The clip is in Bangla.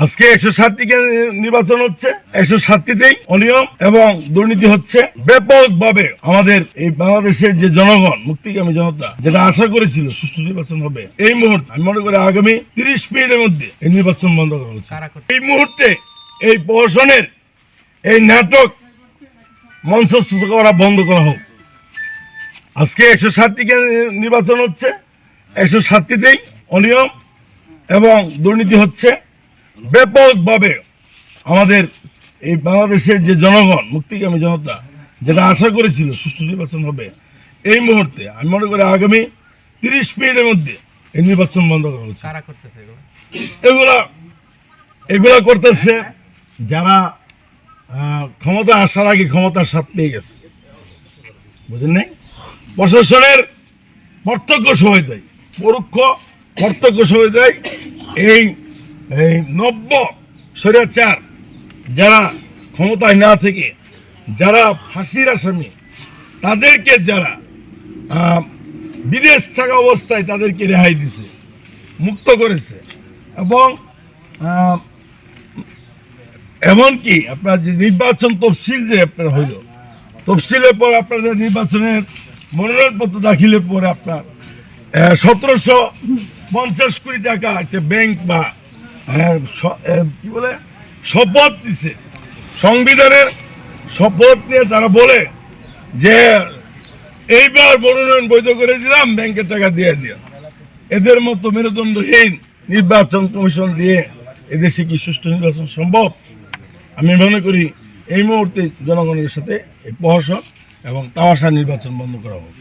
আজকে 160টি নির্বাচন হচ্ছে, 160টিতেই অনিয়ম এবং দুর্নীতি হচ্ছে ব্যাপকভাবে। আমাদের এই বাংলাদেশের যে জনগণ, মুক্তিকামী জনতা যেটা আশা করেছিল সুষ্ঠু নির্বাচন হবে, এই মুহূর্তে আমি মনে করি আগামী 30 মিনিটের মধ্যে এই নির্বাচন বন্ধ করা হচ্ছে। এই মুহূর্তে এই প্রশাসনের এই নাটক মঞ্চস্থ করা বন্ধ করা হোক। আজকে 160টি নির্বাচন হচ্ছে, 160টিতেই অনিয়ম এবং দুর্নীতি হচ্ছে ব্যাপকভাবে। আমাদের এই বাংলাদেশের যে জনগণ, মুক্তিকামী জনতা যেটা আশা করেছিল সুষ্ঠু নির্বাচন হবে, এই মুহূর্তে আমি মনে করি আগামী 30 মিনিটের মধ্যে এই নির্বাচন বন্ধ করা হচ্ছে। এগুলা করতেছে যারা ক্ষমতা আসার আগে ক্ষমতার স্বাদ পেয়ে গেছে, বুঝেন নাই? প্রশাসনের প্রত্যক্ষ সহায়তায়, পরোক্ষ প্রত্যক্ষ সহায়তায় এই নব্য স্বৈরাচার যারা ক্ষমতায় না থেকে যারা ফাঁসির আসামি, তাদেরকে যারা বিদেশ থাকা অবস্থায় তাদেরকে রেহাই দিছে, মুক্ত করেছে। এবং এমনকি আপনার যে নির্বাচন তফসিল যে আপনার হইল, তফসিলের পর আপনাদের নির্বাচনের মনোনয়নপত্র দাখিলের পরে আপনার 1750 কোটি টাকা একটা ব্যাংক বা কি বলে শপথ দিছে, সংবিধানের শপথ নিয়ে তারা বলে যে এইবার মনোনয়ন বৈধ করে দিলাম, ব্যাংকের টাকা দিয়ে দিয়া। এদের মতো মেরুদণ্ডহীন নির্বাচন কমিশন দিয়ে এদেশে কি সুষ্ঠু নির্বাচন সম্ভব? আমি মনে করি এই মুহূর্তে জনগণের সাথে এই প্রহসন এবং তামাশা নির্বাচন বন্ধ করা হোক।